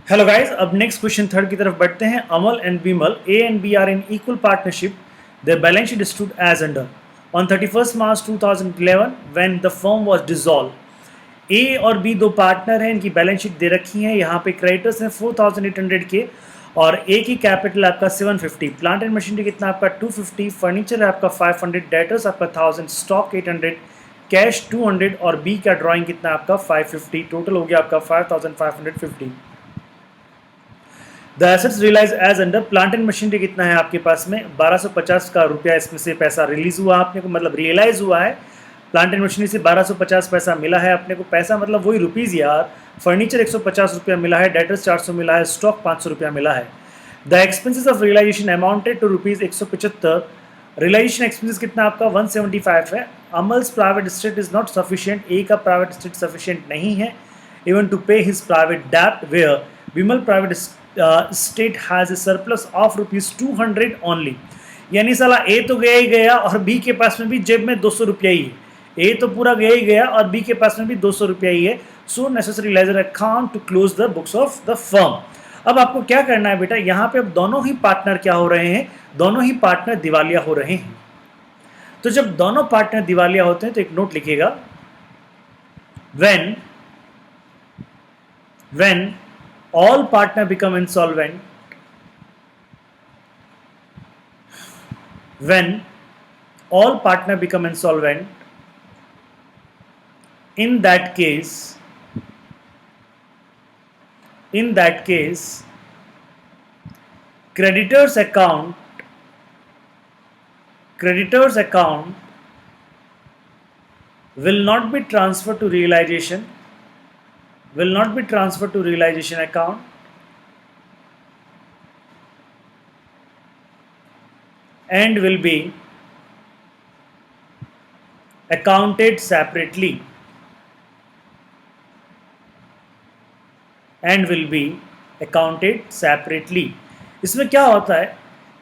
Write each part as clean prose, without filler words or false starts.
Hello guys, अब next question third की तरफ बढ़ते हैं। Amal and Bimal A and B are in equal partnership. Their balance sheet stood as under on 31st March 2011 when the firm was dissolve. A और B दो partner हैं, इनकी balance sheet दे रखी है। यहाँ पे क्रेडिटर्स हैं 4800 के और ए की कैपिटल आपका 750, प्लांट एंड मशीनरी कितना आपका 250, फर्नीचर है आपका 500, डेटर्स आपका 1000, स्टॉक 800, कैश 200 और बी का ड्राइंग कितना आपका 550। टोटल हो गया आपका 5550। The assets realise as under plant and machinery कितना है आपके पास में 1250 का रुपया, इसमें से पैसा रिलीज हुआ आपने को, मतलब रियलाइज हुआ है। प्लांट एंड मशीनरी से 1250 पैसा मिला है अपने को, पैसा मतलब वही रुपीज़ यार। फर्नीचर 150 रुपया मिला है, डेटर्स 400 मिला है, स्टॉक 500 रुपया मिला है। The expenses of realization amounted to rupees 175। Realization expenses कितना आपका 175 है। Amal's private estate is not sufficient, A का प्राइवेट एस्टेट सफिशिएंट नहीं है even to pay his private debt, where Vimal private state has a surplus of ₹200 only. यानी साला ए तो गया ही गया और बी के पास में भी जेब में 200 रुपया ही है। ए तो पूरा गया ही गया और बी के पास में भी 200 रुपया ही है। So necessary ledger account to close the books of the firm. अब आपको क्या करना है बेटा, यहाँ पे अब दोनों ही पार्टनर क्या हो रहे हैं, दोनों ही पार्टनर दिवालिया हो रहे हैं। तो जब दोनों पार्टनर दिवालिया होते हैं तो एक नोट लिखिएगा, when all partner become insolvent, when all partner become insolvent, in that case creditors account will not be transferred to realization account, and will be accounted separately, इसमें क्या होता है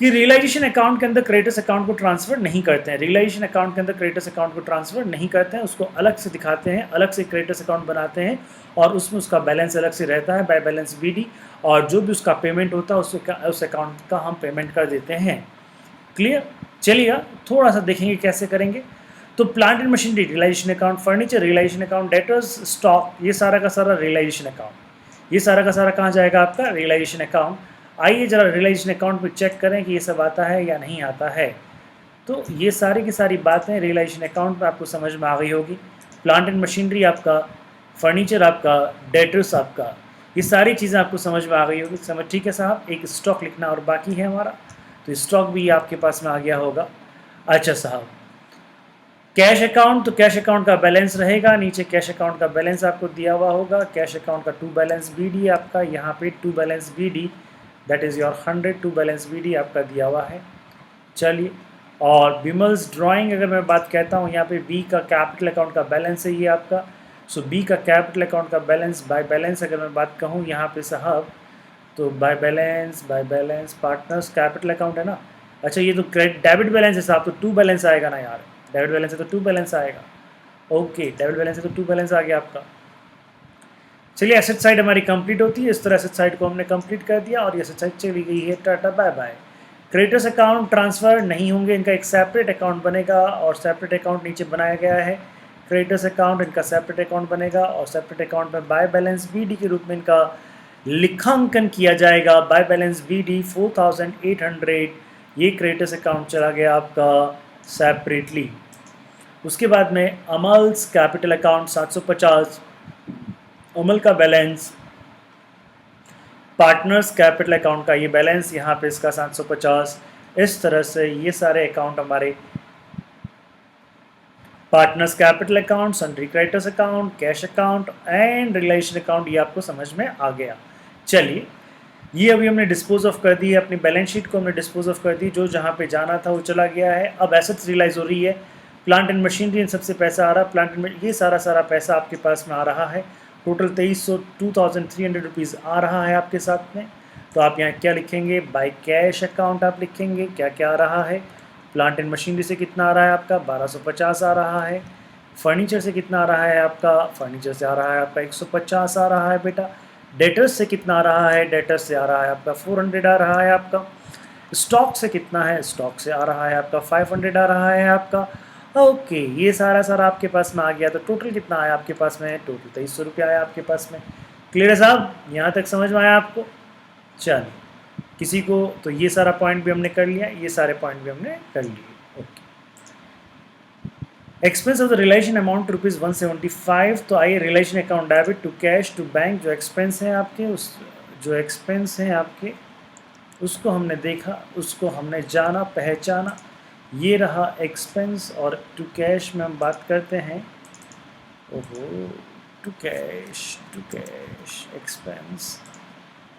कि रियलाइजेशन अकाउंट के अंदर क्रेडिटर्स अकाउंट को transfer नहीं करते हैं। रियलाइजेशन अकाउंट के अंदर क्रेडिटर्स अकाउंट को ट्रांसफर नहीं करते हैं, उसको अलग से दिखाते हैं, अलग से क्रेडिटर्स अकाउंट बनाते हैं और उसमें उसका बैलेंस अलग से रहता है बाय बैलेंस बीडी, और जो भी उसका पेमेंट होता है उस अकाउंट का हम पेमेंट कर देते हैं। क्लियर? चलिएगा थोड़ा सा देखेंगे कैसे करेंगे। तो plant and machinery realisation account, furniture realisation account, debtors, stock, ये सारा का सारा रियलाइजेशन अकाउंट, ये सारा का सारा कहाँ जाएगा आपका रियलाइजेशन अकाउंट। आइए जरा रियलाइजेशन अकाउंट में चेक करें कि ये सब आता है या नहीं आता है। तो ये सारी की सारी बातें रियलाइजेशन अकाउंट में आपको समझ में आ गई होगी। प्लांट एंड मशीनरी आपका, फर्नीचर आपका, डेटर्स आपका, ये सारी चीज़ें आपको समझ में आ गई होगी। समझ ठीक है साहब। एक स्टॉक लिखना और बाकी है हमारा, तो स्टॉक भी आपके पास में आ गया होगा। अच्छा साहब, कैश अकाउंट, तो कैश अकाउंट का बैलेंस रहेगा, नीचे कैश अकाउंट का बैलेंस आपको दिया हुआ होगा। कैश अकाउंट का टू बैलेंस बी डी आपका यहाँ पे to balance B D, that is your 100 to balance B D आपका दिया हुआ है। चलिए, और विमल्स ड्राइंग अगर मैं बात कहता हूँ, यहाँ पे बी का कैपिटल अकाउंट का बैलेंस है ये आपका। सो बी का कैपिटल अकाउंट का बैलेंस, बाय बैलेंस अगर मैं बात कहूँ यहाँ पे साहब, तो by balance partners capital account है ना। अच्छा, ये तो डेबिट बैलेंस है साहब, तो टू बैलेंस आएगा ना यार। डेबिट बैलेंस है तो टू बैलेंस आएगा। ओके, डेबिट बैलेंस है तो टू बैलेंस आ गया आपका। चलिए, एसेट साइड हमारी कंप्लीट होती है। इस तरह एसेट साइड को हमने कंप्लीट कर दिया और ये एसेट साइड चली गई है, tata bye bye. Creditors account transfer नहीं होंगे, इनका एक सेपरेट अकाउंट बनेगा और सेपरेट अकाउंट नीचे बनाया गया है। क्रेडिटर्स अकाउंट, इनका सेपरेट अकाउंट बनेगा और सेपरेट अकाउंट में बाय बैलेंस बी डी के रूप में इनका लिखांकन किया जाएगा। बाय बैलेंस बी डी 4800, ये क्रेडिटर्स अकाउंट चला गया आपका सेपरेटली। उसके बाद में अमल्स कैपिटल अकाउंट 750, अमल का बैलेंस, पार्टनर्स कैपिटल अकाउंट का ये बैलेंस यहाँ पे इसका 750। इस तरह से ये सारे अकाउंट हमारे partners capital account, sundry creditors account, cash account and realisation account, ये आपको समझ में आ गया। चलिए, ये अभी हमने डिस्पोज ऑफ कर दी है, अपनी बैलेंस शीट को हमने डिस्पोज ऑफ कर दी, जो जहाँ पे जाना था वो चला गया है। अब एसेट्स रियलाइज हो रही है, प्लांट एंड मशीनरी, इन सबसे पैसा आ रहा है। प्लांट एंड ये सारा पैसा आपके पास में आ रहा है। टोटल 2300 रुपीज़ आ रहा है आपके साथ में। तो आप यहाँ क्या लिखेंगे, बाय कैश अकाउंट आप लिखेंगे। क्या क्या आ रहा है, प्लांट एंड मशीनरी से कितना आ रहा है आपका 1250 आ रहा है। फर्नीचर से कितना आ रहा है आपका, फर्नीचर से आ रहा है आपका 150 आ रहा है बेटा। डेटर्स से कितना आ रहा है, डेटर्स से आ रहा है आपका 400 आ रहा है आपका। स्टॉक से कितना है, स्टॉक से आ रहा है आपका 500 आ रहा है आपका। ओके, ये सारा सारा आपके पास में आ गया, तो टोटल कितना आया आपके पास में, टोटल 2300 रुपया आया आपके पास में। क्लियर है साहब, यहाँ तक समझ में आया आपको? चलिए, किसी को तो ये सारा पॉइंट भी हमने कर लिया, ये सारे पॉइंट भी हमने कर लिए। Okay, expense of the relation amount rupees 175। तो आइए, relation account debit to cash to bank, जो एक्सपेंस हैं आपके, उस जो एक्सपेंस हैं आपके उसको हमने देखा, उसको हमने जाना, पहचाना। ये रहा एक्सपेंस, और टू कैश में हम बात करते हैं। ओहो, टू कैश एक्सपेंस,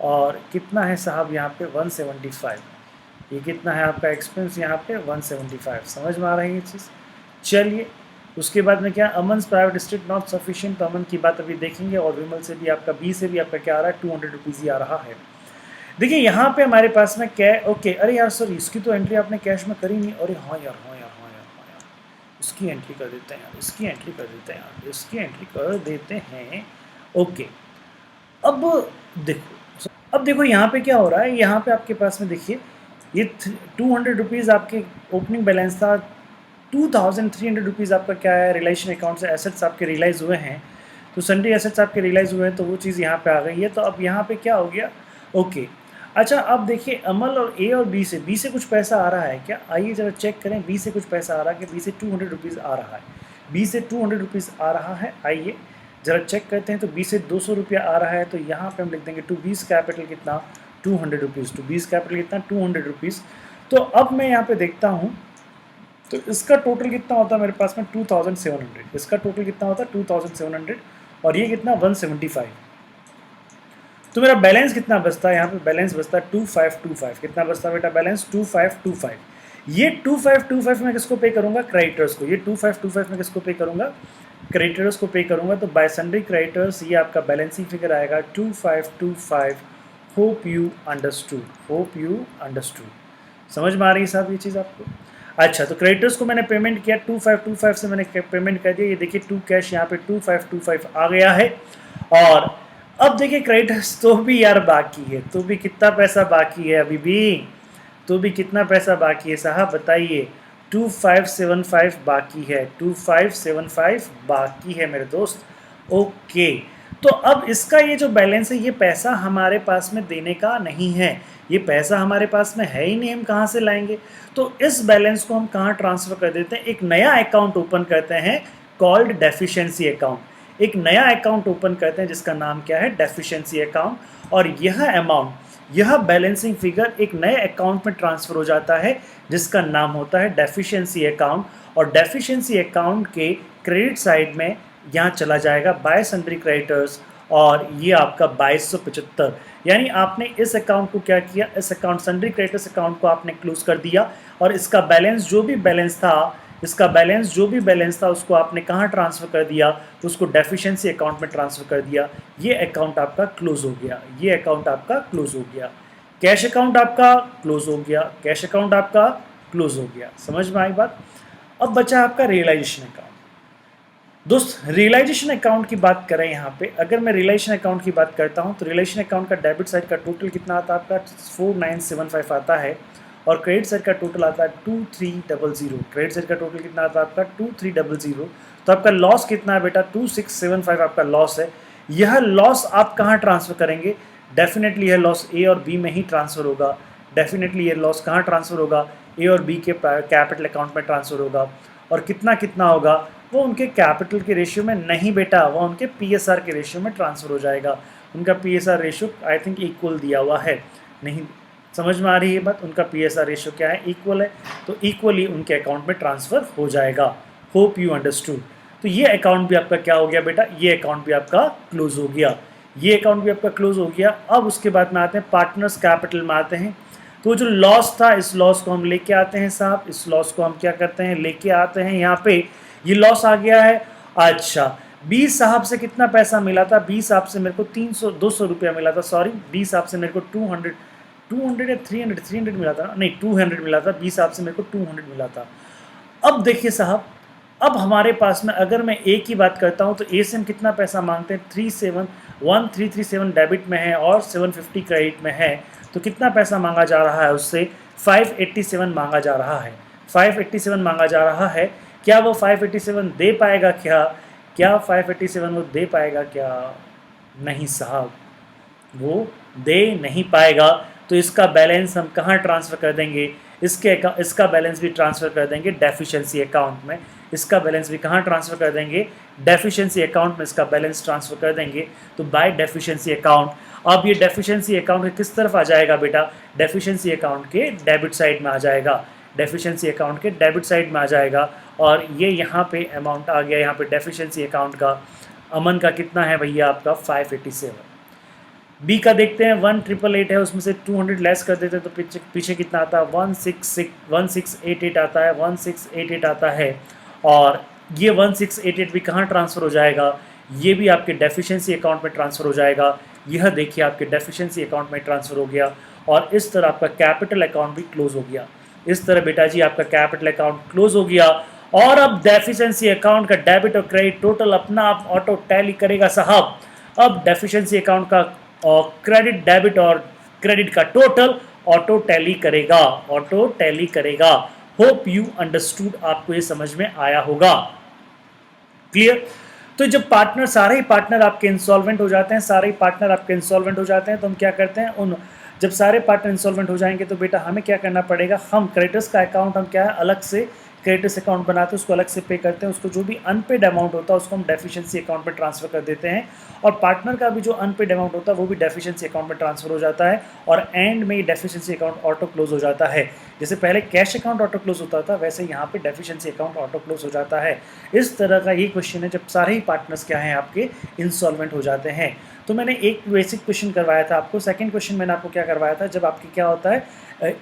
और कितना है साहब यहाँ पे 175। ये कितना है आपका एक्सपेंस यहाँ पे 175। समझ में आ रही है ये चीज़? चलिए, उसके बाद में क्या, अमन प्राइवेट डिस्ट्रिक्ट नॉट सफिशिएंट, तो अमन की बात अभी देखेंगे। और विमल से भी आपका, बी से भी आपका क्या आ रहा है, 200 रुपीज़ ही आ रहा है। देखिए यहाँ पे हमारे पास में क्या, ओके, अरे यार सर इसकी तो एंट्री आपने कैश में करी नहीं। अरे हाँ यार, इसकी एंट्री कर देते हैं यार, इसकी एंट्री कर देते हैं यार, इसकी एंट्री कर देते हैं। ओके, अब देखो यहाँ पे क्या हो रहा है। यहाँ पे आपके पास में देखिए, ये 200 रुपीज़ आपके ओपनिंग बैलेंस था, 2300 रुपीज़ आपका क्या है, रिलेशन अकाउंट से एसेट्स आपके रियलाइज़ हुए हैं। तो सन्डे एसेट्स आपके रियलाइज़ हुए हैं, तो वो चीज़ यहाँ पे आ गई है। तो अब यहाँ पे क्या हो गया, ओके। अच्छा, अब देखिए अमल और ए और बी से कुछ पैसा आ रहा है क्या? आइए ज़रा चेक करें, बी से कुछ पैसा आ रहा है कि बी से 200 रुपीज़ आ रहा है, बी से 200 रुपीज़ आ रहा है। आइए ज़रा चेक करते हैं। तो बी से 200 रुपया आ रहा है, तो यहाँ पे हम लिख देंगे टू बीस कैपिटल कितना, 200 रुपीज़। टू बीस कैपिटल कितना, 200 रुपीज़। तो अब मैं यहाँ पे देखता हूँ, तो इसका टोटल कितना होता है मेरे पास में 2700। इसका टोटल कितना होता है 2700, और ये कितना 175। तो मेरा बैलेंस कितना बचता है यहाँ पे, बैलेंस बचता है 2525। कितना बचता है बेटा बैलेंस, 2525। ये 2525 में किसको पे करूँगा, क्रेडिटर्स को। ये 2525 में किसको पे करूँगा, क्रेडिटर्स को पे करूँगा। तो बाय सन्ड्री क्रेडिटर्स ये आपका बैलेंसिंग फिगर आएगा 2525। Hope you understood. समझ में आ रही है साहब ये चीज़ आपको? अच्छा, तो क्रेडिटर्स को मैंने पेमेंट किया, 2525 से मैंने पेमेंट कर दिया। ये देखिए टू कैश यहाँ पे 2525 आ गया है। और अब देखिए क्रेडिटर्स तो भी यार बाकी है, तो भी कितना पैसा बाकी है अभी भी, तो भी कितना पैसा बाकी है साहब बताइए? 2575 बाकी है, 2575 बाकी है मेरे दोस्त। ओके, तो अब इसका ये जो बैलेंस है, ये पैसा हमारे पास में देने का नहीं है, ये पैसा हमारे पास में है ही नहीं, हम कहाँ से लाएंगे? तो इस बैलेंस को हम कहाँ ट्रांसफ़र कर देते हैं, एक नया अकाउंट ओपन करते हैं कॉल्ड डेफिशिएंसी अकाउंट। एक नया अकाउंट ओपन करते हैं जिसका नाम क्या है, डेफिशिएंसी अकाउंट। और यह अमाउंट, यह बैलेंसिंग फिगर एक नए अकाउंट में ट्रांसफ़र हो जाता है जिसका नाम होता है डेफिशिएंसी अकाउंट। और डेफिशिएंसी अकाउंट के क्रेडिट साइड में यहाँ चला जाएगा बाय सन्ड्री क्रेडिटर्स, और ये आपका 2275। यानी आपने इस अकाउंट को क्या किया, इस अकाउंट सन्ड्री क्रेडिटर्स अकाउंट को आपने क्लोज कर दिया, और इसका बैलेंस जो भी बैलेंस था उसको आपने कहाँ ट्रांसफ़र कर दिया, उसको डेफिशिएंसी अकाउंट में ट्रांसफ़र कर दिया। ये अकाउंट आपका क्लोज हो गया, ये अकाउंट आपका क्लोज हो गया। कैश अकाउंट आपका क्लोज हो गया, कैश अकाउंट आपका क्लोज हो गया। समझ में आई बात? अब बचा आपका रियलाइजेशन अकाउंट। दोस्त, रियलाइजेशन अकाउंट की बात करें यहाँ पे, अगर मैं रियलाइजेशन अकाउंट की बात करता हूँ, तो रियलाइजेशन अकाउंट का डेबिट साइड का टोटल कितना आता है आपका 4975 आता है, और क्रेडिट साइड का टोटल आता है 2300। क्रेडिट साइड का टोटल कितना आता है आपका 2300। तो आपका लॉस कितना है बेटा, 2675 आपका लॉस है। यह लॉस आप कहाँ ट्रांसफ़र करेंगे, डेफिनेटली यह लॉस ए और बी में ही ट्रांसफ़र होगा। डेफिनेटली ये लॉस कहाँ ट्रांसफ़र होगा, ए और बी के कैपिटल अकाउंट में ट्रांसफ़र होगा। और कितना कितना होगा, वो उनके कैपिटल के रेशियो में नहीं बेटा, वो उनके पीएसआर के रेशियो में ट्रांसफ़र हो जाएगा। उनका PSR ratio I think equal दिया हुआ है, नहीं समझ में आ रही है बात? उनका पीएसआर रेशियो क्या है, इक्वल है, तो इक्वली उनके अकाउंट में ट्रांसफ़र हो जाएगा। Hope you understood. तो ये अकाउंट भी आपका क्या हो गया बेटा, ये अकाउंट भी आपका क्लोज हो गया, ये अकाउंट भी आपका क्लोज हो गया। अब उसके बाद में आते हैं पार्टनर्स कैपिटल में आते हैं। तो जो लॉस था, इस लॉस को हम लेके आते हैं साहब, इस लॉस को हम क्या करते हैं, लेके आते हैं यहाँ पे। ये लॉस आ गया है। अच्छा, 20 साहब से कितना पैसा मिला था, 20 साहब से मेरे को 200 रुपया मिला था, सॉरी 20 साहब से मेरे को 200 या 300 मिला था, नहीं 200 मिला था। 20 साहब से मेरे को 200 मिला था। अब देखिए साहब, अब हमारे पास में अगर मैं ए की बात करता हूँ तो ए से हम कितना पैसा मांगते हैं, 1337 डेबिट में है और 750 क्रेडिट में है, तो कितना पैसा मांगा जा रहा है उससे, 587 मांगा जा रहा है, 587 मांगा जा रहा है। क्या वो 587 दे पाएगा क्या 587 वो दे पाएगा क्या? नहीं साहब, वो दे नहीं पाएगा। तो इसका बैलेंस हम कहाँ ट्रांसफ़र कर देंगे, इसका बैलेंस भी ट्रांसफ़र कर देंगे डेफिशिएंसी अकाउंट में। इसका बैलेंस भी कहाँ ट्रांसफ़र कर देंगे, डेफिशिएंसी अकाउंट में इसका बैलेंस ट्रांसफ़र कर देंगे। तो बाय डेफिशिएंसी अकाउंट, अब ये डेफिशिएंसी अकाउंट के किस तरफ आ जाएगा बेटा, डेफिशिएंसी अकाउंट के डेबिट साइड में आ जाएगा, डेफिशिएंसी अकाउंट के डेबिट साइड में आ जाएगा। और ये यहाँ पे अमाउंट आ गया, यहाँ पे डेफिशिएंसी अकाउंट का अमन का कितना है भैया आपका 587। बी का देखते हैं 1888 है, उसमें से 200 लेस कर देते हैं तो पीछे कितना आता है, 1688 आता है, 1688 आता है। और ये 1688 भी कहाँ ट्रांसफ़र हो जाएगा, ये भी आपके डेफिशिएंसी अकाउंट में ट्रांसफ़र हो जाएगा। यह देखिए आपके डेफिशिएंसी अकाउंट में ट्रांसफ़र हो गया और इस तरह आपका कैपिटल अकाउंट भी क्लोज हो गया। इस तरह बेटा जी आपका कैपिटल अकाउंट क्लोज हो गया। और अब डेफिशिएंसी अकाउंट का डेबिट और क्रेडिट टोटल अपना आप ऑटो टैली करेगा साहब। अब डेफिशिएंसी अकाउंट का और क्रेडिट, डेबिट और क्रेडिट का टोटल ऑटो टैली करेगा, ऑटो टैली करेगा। होप यू अंडरस्टूड, आपको ये समझ में आया होगा, क्लियर। तो जब पार्टनर, सारे ही पार्टनर आपके इंसॉल्वेंट हो जाते हैं, सारे ही पार्टनर आपके इंसॉल्वेंट हो जाते हैं, तो हम क्या करते हैं, जब सारे पार्टनर इंसॉल्वेंट हो जाएंगे तो बेटा हमें क्या करना पड़ेगा, हम क्रेडिटर्स का अकाउंट हम क्या है अलग से क्रेडिटर्स अकाउंट बनाते हैं, उसको अलग से पे करते हैं, उसको जो भी अनपेड अमाउंट होता है उसको हम डेफिशिएंसी अकाउंट में ट्रांसफ़र कर देते हैं। और पार्टनर का भी जो अनपेड अमाउंट होता है वो भी डेफिशिएंसी अकाउंट में ट्रांसफ़र हो जाता है और एंड में ये डेफिशिएंसी अकाउंट ऑटो क्लोज हो जाता है। जैसे पहले कैश अकाउंट ऑटो क्लोज होता था वैसे यहाँ पे डेफिशिएंसी अकाउंट ऑटो क्लोज हो जाता है। इस तरह का ये क्वेश्चन है जब सारे ही पार्टनर्स क्या हैं आपके इंसॉल्वेंट हो जाते हैं। तो मैंने एक बेसिक क्वेश्चन करवाया था आपको, सेकंड क्वेश्चन मैंने आपको क्या करवाया था, जब आपके क्या होता है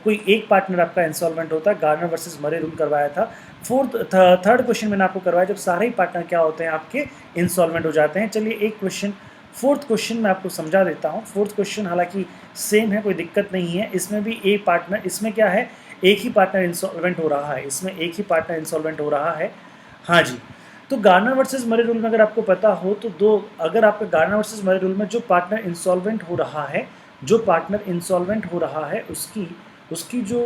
कोई एक पार्टनर आपका इंसॉल्वेंट होता है, गार्नर वर्सेस मरे रूल करवाया था। थर्ड क्वेश्चन मैंने आपको करवाया जब सारे ही पार्टनर क्या होते हैं आपके इंसॉल्वेंट हो जाते हैं। चलिए एक क्वेश्चन, फोर्थ क्वेश्चन मैं आपको समझा देता हूँ। फोर्थ क्वेश्चन हालांकि सेम है, कोई दिक्कत नहीं है, इसमें भी एक पार्टनर, इसमें क्या है एक ही पार्टनर इंसॉल्वेंट हो रहा है, इसमें एक ही पार्टनर इंसॉल्वेंट हो रहा है। हाँ जी, तो गार्नर वर्सेस मरे रूल में अगर आपको पता हो तो अगर आपका गार्नर वर्सेस मरे रूल में जो पार्टनर इंसॉल्वेंट हो रहा है, जो पार्टनर इंसॉल्वेंट हो रहा है उसकी जो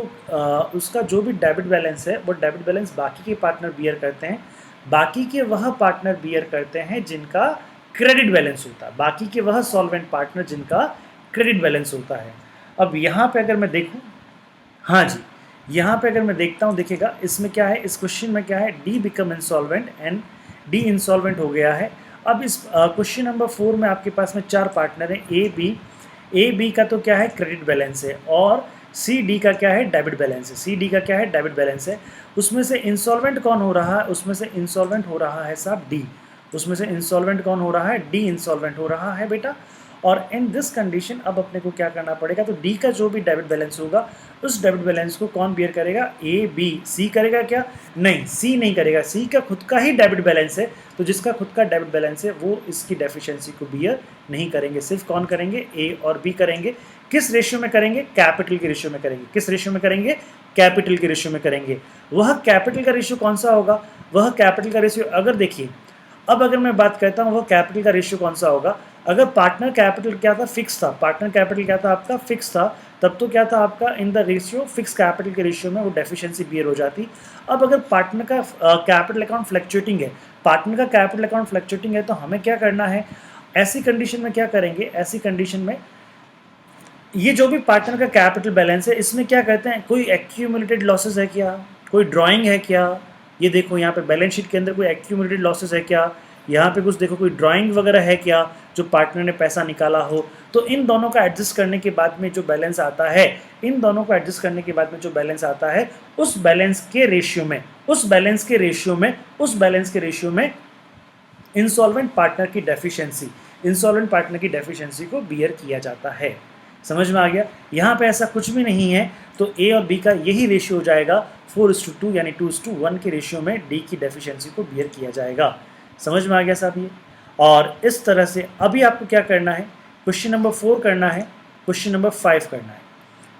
उसका जो भी डेबिट बैलेंस है वो डेबिट बैलेंस बाकी के पार्टनर बियर करते हैं, बाकी के वह पार्टनर बियर करते हैं जिनका क्रेडिट बैलेंस होता है, बाकी के वह सॉल्वेंट पार्टनर जिनका क्रेडिट बैलेंस होता है। अब यहाँ पे अगर मैं देखूँ, हाँ जी, यहाँ पे अगर मैं देखता हूँ, देखिएगा इसमें क्या है, इस क्वेश्चन में क्या है, D become insolvent and D insolvent हो गया है। अब इस क्वेश्चन नंबर 4 में आपके पास में 4 पार्टनर हैं, ए बी का तो क्या है क्रेडिट बैलेंस है और सी डी का क्या है डेबिट बैलेंस है, सी डी का क्या है डेबिट बैलेंस है। उसमें से इंसॉल्वेंट कौन हो रहा है, उसमें से इंसॉल्वेंट हो रहा है साहब डी, उसमें से इंसॉल्वेंट कौन हो रहा है, डी इंसॉल्वेंट हो रहा है बेटा। और इन दिस कंडीशन अब अपने को क्या करना पड़ेगा, तो डी का जो भी डेबिट बैलेंस होगा उस डेबिट बैलेंस को कौन बियर करेगा, ए बी, सी करेगा क्या, नहीं सी नहीं करेगा, सी का खुद का ही डेबिट बैलेंस है, तो जिसका खुद का डेबिट बैलेंस है वो इसकी डेफिशिएंसी को बियर नहीं करेंगे, सिर्फ कौन करेंगे, ए और बी करेंगे। किस रेशियो में करेंगे, कैपिटल के रेशियो में करेंगे, किस रेशियो में करेंगे, कैपिटल के रेशियो में करेंगे। वह कैपिटल का रेशियो कौन सा होगा, वह कैपिटल का रेशियो अगर देखिए, अब अगर मैं बात करता हूँ वह कैपिटल का रेशियो कौन सा होगा, अगर पार्टनर कैपिटल क्या था, फिक्स था, पार्टनर कैपिटल क्या था आपका, फिक्स था, तब तो क्या था आपका in the ratio, fix capital के रेशियो में वो डेफिशिएंसी बियर हो जाती। अब अगर पार्टनर का कैपिटल अकाउंट फ्लक्चुएटिंग है, पार्टनर का कैपिटल अकाउंट फ्लक्चुएटिंग है, तो हमें क्या करना है, ऐसी कंडीशन में क्या करेंगे, ऐसी कंडीशन में ये जो भी पार्टनर का कैपिटल बैलेंस है इसमें क्या कहते हैं, कोई एक्यूमुलेटेड लॉसेस है क्या, कोई ड्राइंग है क्या, ये देखो यहाँ पे बैलेंस शीट के अंदर कोई एक्यूमुलेटेड लॉसेस है क्या, यहाँ पे कुछ देखो कोई ड्राइंग वगैरह है क्या जो पार्टनर ने पैसा निकाला हो। तो इन दोनों का एडजस्ट करने के बाद में जो बैलेंस आता है, इन दोनों को एडजस्ट करने के बाद में जो बैलेंस आता है, उस बैलेंस के रेशियो में, उस बैलेंस के रेशियो में, उस बैलेंस के रेशियो में इंसॉल्वेंट पार्टनर की डेफिशिएंसी, इंसॉल्वेंट पार्टनर की डेफिशिएंसी को बियर किया जाता है। समझ में आ गया, यहाँ पे ऐसा कुछ भी नहीं है, तो ए और बी का यही रेशियो हो जाएगा 4:2 यानी 2:1 के रेशियो में डी की डेफिशिएंसी को बियर किया जाएगा। समझ में आ गया साहब ये। और इस तरह से अभी आपको क्या करना है, क्वेश्चन नंबर 4 करना है, क्वेश्चन नंबर 5 करना है,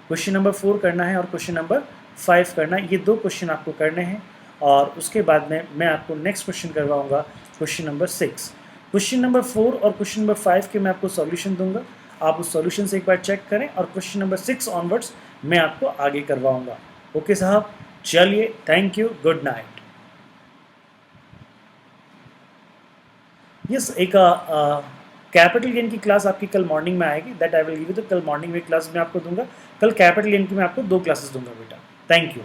क्वेश्चन नंबर 4 करना है और क्वेश्चन नंबर 5 करना है, ये 2 क्वेश्चन आपको करने हैं। और उसके बाद में मैं आपको नेक्स्ट क्वेश्चन करवाऊंगा क्वेश्चन नंबर 6। क्वेश्चन नंबर 4 और क्वेश्चन नंबर 5 के मैं आपको सॉल्यूशन दूंगा, आप उस सॉल्यूशन से एक बार चेक करें, और क्वेश्चन नंबर 6 ऑनवर्ड्स मैं आपको आगे करवाऊंगा। ओके साहब, चलिए, thank you, good night. Yes, एक कैपिटल गेन की क्लास आपकी कल मॉर्निंग में आएगी, that I will give you, तो कल मॉर्निंग में क्लास में आपको दूंगा। कल कैपिटल गेन की मैं आपको 2 क्लासेस दूंगा बेटा। Thank you.